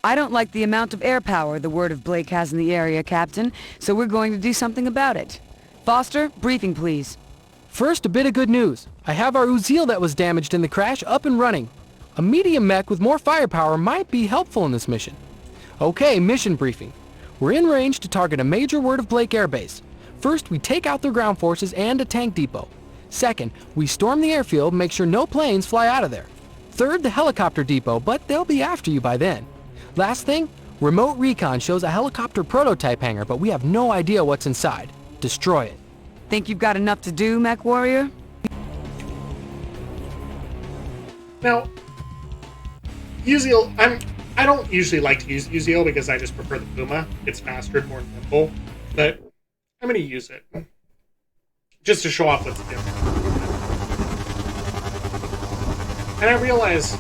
I don't like the amount of air power the word of Blake has in the area, Captain, so we're going to do something about it. Foster, briefing please. First, a bit of good news. I have our Uziel that was damaged in the crash up and running. A medium mech with more firepower might be helpful in this mission. Okay, mission briefing. We're in range to target a major Word of Blake airbase. First, we take out their ground forces and a tank depot. Second, we storm the airfield and make sure no planes fly out of there. Third, the helicopter depot, but they'll be after you by then. Last thing, remote recon shows a helicopter prototype hangar, but we have no idea what's inside. Destroy it. Think you've got enough to do, Mech Warrior? Now, Uziel, I don't usually like to use Uziel because I just prefer the Puma. It's faster and more nimble, but I'm going to use it just to show off what's different. And I realize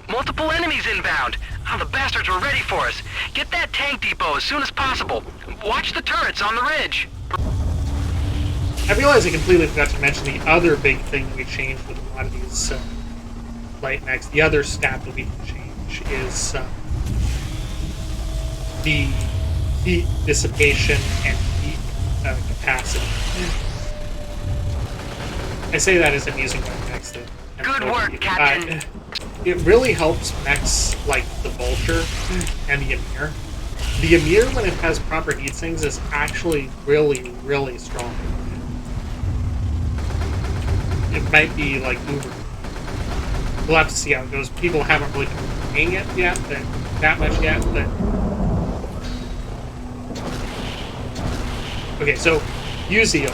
multiple enemies inbound. Oh, the bastards were ready for us. Get that tank depot as soon as possible. Watch the turrets on the ridge. I realize I completely forgot to mention the other big thing that we changed with a lot of these light mechs. The other stat that we can change is the heat dissipation and heat capacity. I say that as I'm using my mechs. Good work, Captain. It really helps mechs like the Vulture and the Emir. The Emir, when it has proper heat sinks, is actually really, really strong. It might be like uber. We'll have to see how it goes. People haven't really been playing it yet, but that much yet. But okay, so Uziel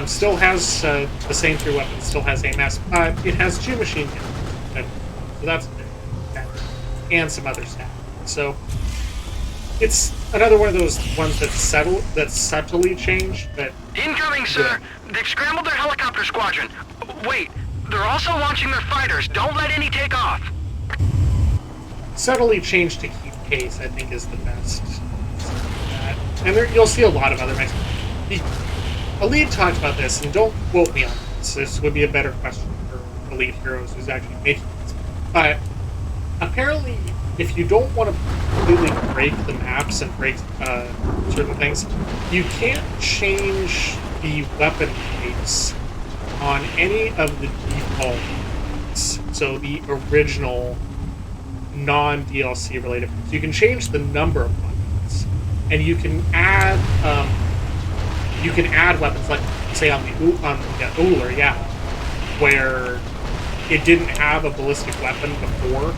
still has the same 3 weapons, still has AMS. It has 2 machine guns. So that's a big factor. And some other stuff. So it's another one of those ones that's subtly changed, but incoming, sir. They've scrambled their helicopter squadron. Wait, they're also launching their fighters. Don't let any take off. Subtly changed to keep pace, I think, is the best. And you'll see a lot of other mechs. Elite talked about this, and don't quote me on this. This would be a better question for Elite Heroes who's actually making this. But apparently, if you don't want to completely break the maps and break certain things, you can't change the weapon types on any of the default ones. So the original non-DLC related ones. You can change the number of weapons, and you can add weapons like, say, on the Uller, yeah, where it didn't have a ballistic weapon before.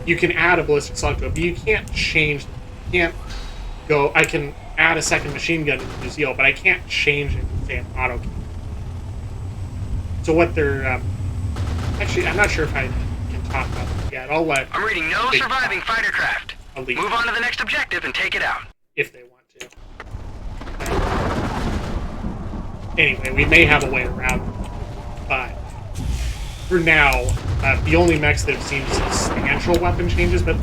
You can add a ballistic slug to it, but you can't change. You can't go. I can add a second machine gun to the Uziel, but I can't change it to say an auto cannon. So what they're actually, I'm not sure if I can talk about that yet. I'll let. I'm reading no surviving fighter craft. Move on to the next objective and take it out if they want to. Anyway, we may have a way around it, but for now, the only mechs that have seen substantial weapon changes, but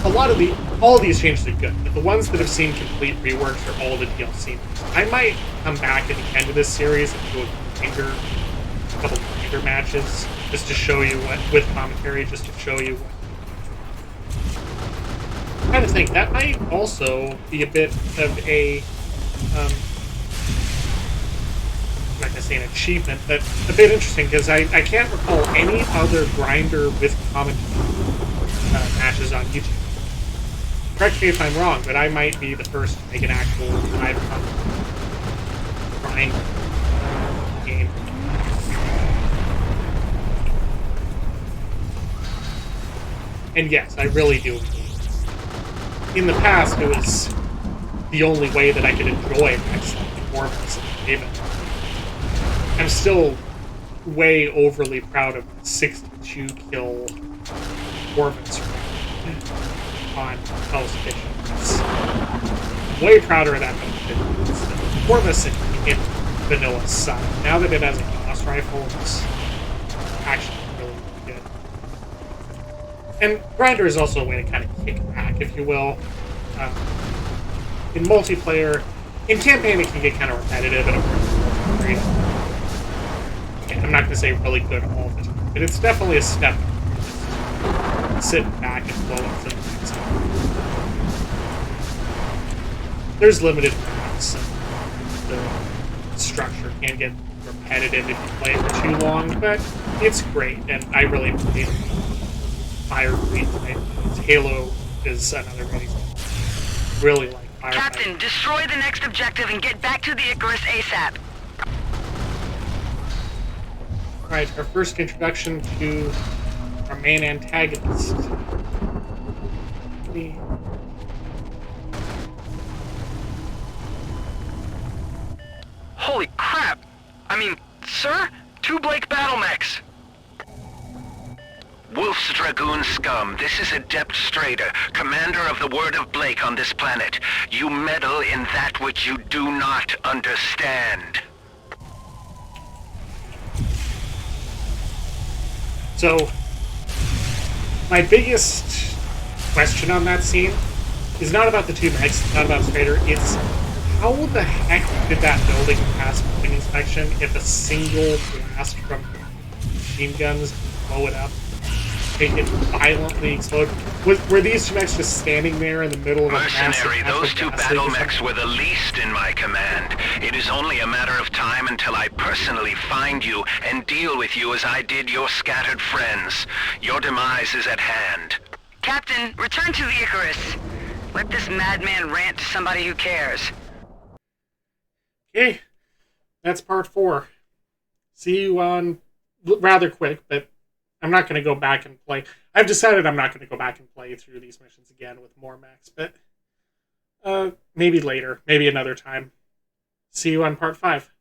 all of these changes are good. But the ones that have seen complete reworks are all the DLC. I might come back at the end of this series and do a couple grinder matches just to show you what, with commentary, just to show you what. I'm trying to think, that might also be a bit of a I'm not going to say an achievement, but a bit interesting, because I can't recall any other grinder with commentary matches on YouTube. Correct me if I'm wrong, but I might be the first to make an actual live grinder game. And yes, I really do. In the past, it was the only way that I could enjoy X performance in Haven. I'm still way overly proud of 62 kill performance on Hell's Kitchen. I'm way prouder of that than the performance in vanilla side. Now that it has a Chaos Rifle, it's actually really good. And Grinder is also a way to kind of kick back, if you will. In multiplayer, in campaign it can get kind of repetitive and I'm not going to say really good all the time, but it's definitely a step. sitting back and blowing things up. There's limited maps, and the structure can get repetitive if you play it for too long, but it's great, and I really played Fire Queen tonight. Halo is another great example. Really like Fire Captain, destroy the next objective and get back to the Icarus ASAP. Alright, our first introduction to our main antagonist. Holy crap! I mean, sir? 2 Blake battle mechs! Wolf's Dragoon scum, this is Adept Strader, commander of the Word of Blake on this planet. You meddle in that which you do not understand. So, my biggest question on that scene is not about the 2 mechs, it's not about Strader, it's how the heck did that building pass building inspection if a single blast from machine guns blow it up? Make it violently explode. Were these 2 mechs just standing there in the middle of a Mercenary, massive those 2 gas battle leak or mechs were the least in my command. It is only a matter of time until I personally find you and deal with you as I did your scattered friends. Your demise is at hand. Captain, return to the Icarus. Let this madman rant to somebody who cares. Okay, that's part 4. See you on rather quick, but I'm not going to go back and play. I've decided I'm not going to go back and play through these missions again with more mechs, but maybe later, maybe another time. See you on part 5.